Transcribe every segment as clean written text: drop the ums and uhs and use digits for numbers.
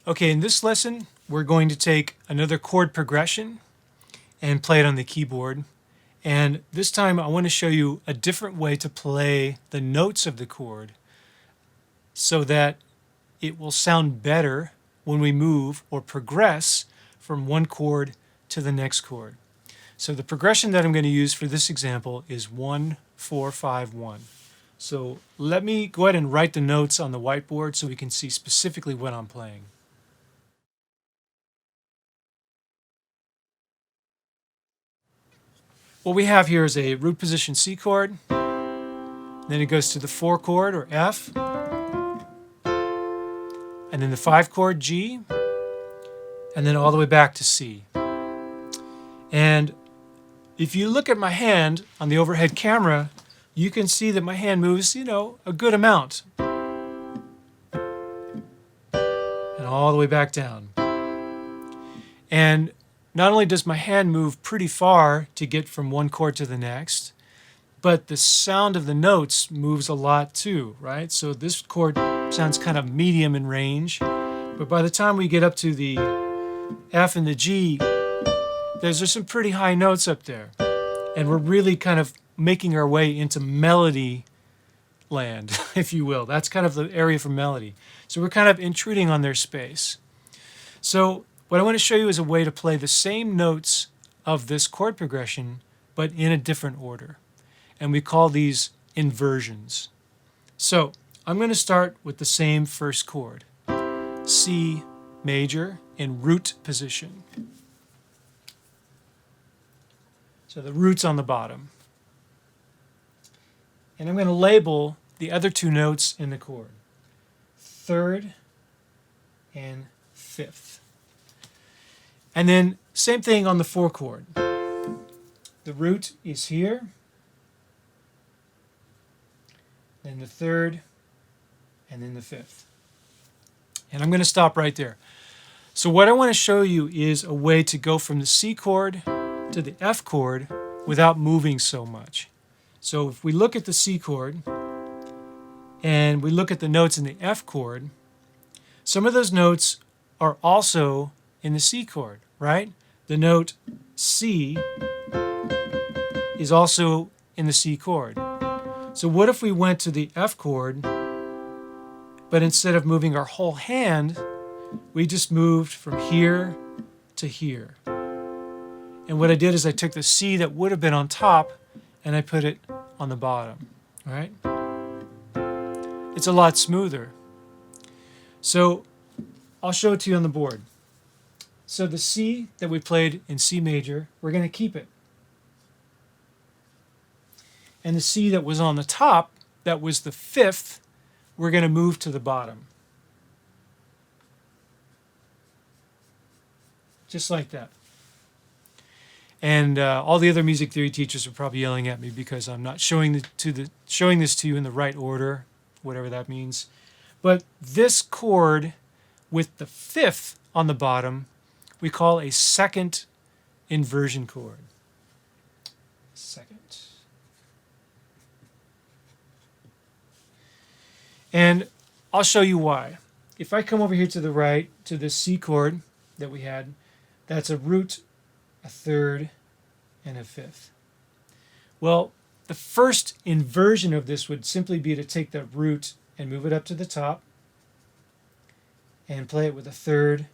Okay, in this lesson, we're going to take another chord progression and play it on the keyboard. And this time I want to show you a different way to play the notes of the chord so that it will sound better when we move or progress from one chord to the next chord. So the progression that I'm going to use for this example is 1, 4, 5, 1. So let me go ahead and write the notes on the whiteboard so we can see specifically what I'm playing. What we have here is a root position C chord, then it goes to the 4 chord or F, and then the 5 chord G, and then all the way back to C. And if you look at my hand on the overhead camera, you can see that my hand moves, a good amount. And all the way back down. And not only does my hand move pretty far to get from one chord to the next, but the sound of the notes moves a lot too, right? So this chord sounds kind of medium in range, but by the time we get up to the F and the G, there's some pretty high notes up there. And we're really kind of making our way into melody land, if you will. That's kind of the area for melody. So we're kind of intruding on their space. So what I want to show you is a way to play the same notes of this chord progression, but in a different order. And we call these inversions. So I'm going to start with the same first chord, C major in root position. So the root's on the bottom. And I'm going to label the other two notes in the chord, 3rd and 5th. And then same thing on the 4 chord. The root is here, then the 3rd, and then the 5th. And I'm going to stop right there. So what I want to show you is a way to go from the C chord to the F chord without moving so much. So if we look at the C chord and we look at the notes in the F chord, some of those notes are also in the C chord, right? The note C is also in the C chord. So what if we went to the F chord, but instead of moving our whole hand, we just moved from here to here? And what I did is I took the C that would have been on top and I put it on the bottom, right? It's a lot smoother. So I'll show it to you on the board. So the C that we played in C major, we're going to keep it. And the C that was on the top, that was the 5th, we're going to move to the bottom. Just like that. And all the other music theory teachers are probably yelling at me because I'm not showing this to you in the right order, whatever that means. But this chord with the 5th on the bottom, we call a second inversion chord. Second. And I'll show you why. If I come over here to the right, to this C chord that we had, that's a root, a 3rd, and a 5th. Well, the first inversion of this would simply be to take the root and move it up to the top and play it with a 3rd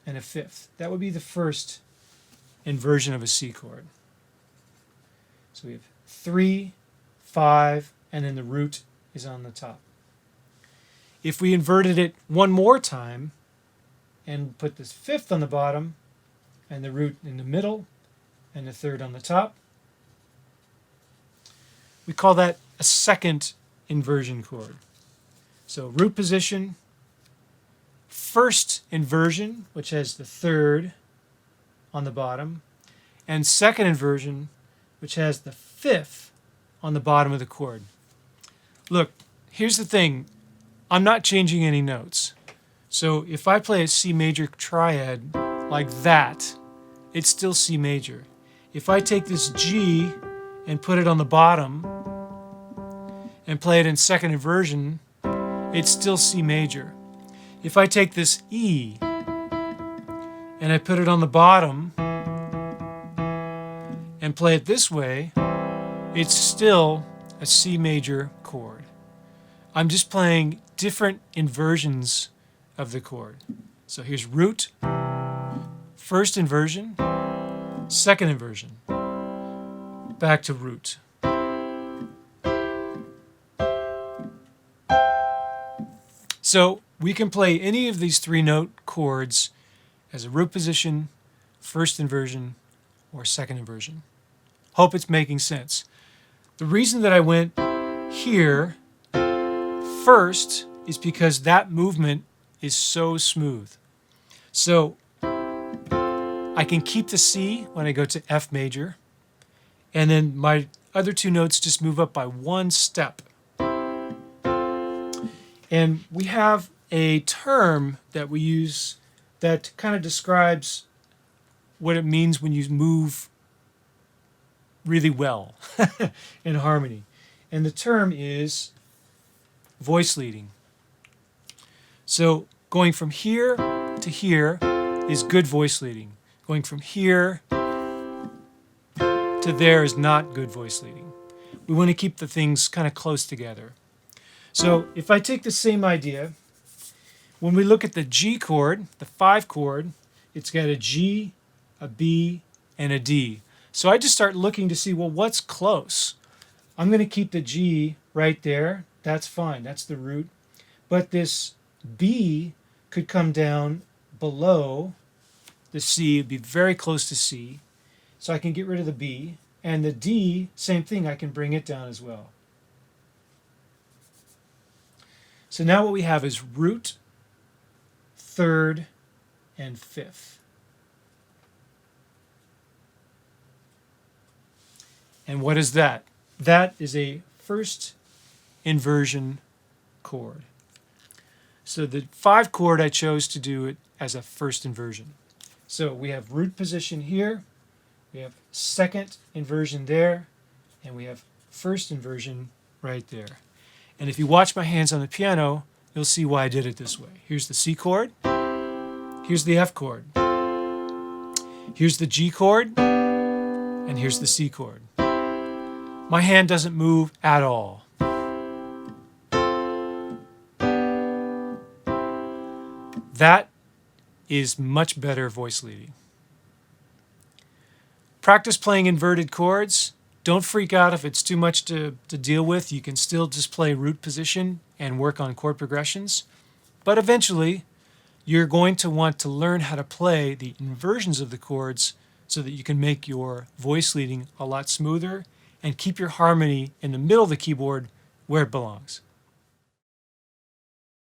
and a 5th. That would be the first inversion of a C chord. So we have 3, 5, and then the root is on the top. If we inverted it one more time and put this 5th on the bottom and the root in the middle and the 3rd on the top, we call that a second inversion chord. So root position, first inversion, which has the 3rd on the bottom, and second inversion, which has the 5th on the bottom of the chord. Look, here's the thing. I'm not changing any notes. So if I play a C major triad like that, it's still C major. If I take this G and put it on the bottom and play it in second inversion, it's still C major. If I take this E and I put it on the bottom and play it this way, it's still a C major chord. I'm just playing different inversions of the chord. So here's root, first inversion, second inversion, back to root. So we can play any of these 3-note chords as a root position, first inversion, or second inversion. Hope it's making sense. The reason that I went here first is because that movement is so smooth. So I can keep the C when I go to F major, and then my other 2 notes just move up by 1 step. And we have a term that we use that kind of describes what it means when you move really well in harmony. And the term is voice leading. So going from here to here is good voice leading. Going from here to there is not good voice leading. We want to keep the things kind of close together. So if I take the same idea, when we look at the G chord, the 5 chord, it's got a G, a B, and a D. So I just start looking to see, well, what's close? I'm going to keep the G right there. That's fine. That's the root. But this B could come down below the C. It'd be very close to C. So I can get rid of the B. And the D, same thing. I can bring it down as well. So now what we have is root, third, and fifth. And what is that? That is a first inversion chord. So the 5 chord, I chose to do it as a first inversion. So we have root position here, we have second inversion there, and we have first inversion right there. And if you watch my hands on the piano, you'll see why I did it this way. Here's the C chord, here's the F chord, here's the G chord, and here's the C chord. My hand doesn't move at all. That is much better voice leading. Practice playing inverted chords. Don't freak out if it's too much to deal with. You can still just play root position and work on chord progressions. But eventually, you're going to want to learn how to play the inversions of the chords so that you can make your voice leading a lot smoother and keep your harmony in the middle of the keyboard where it belongs.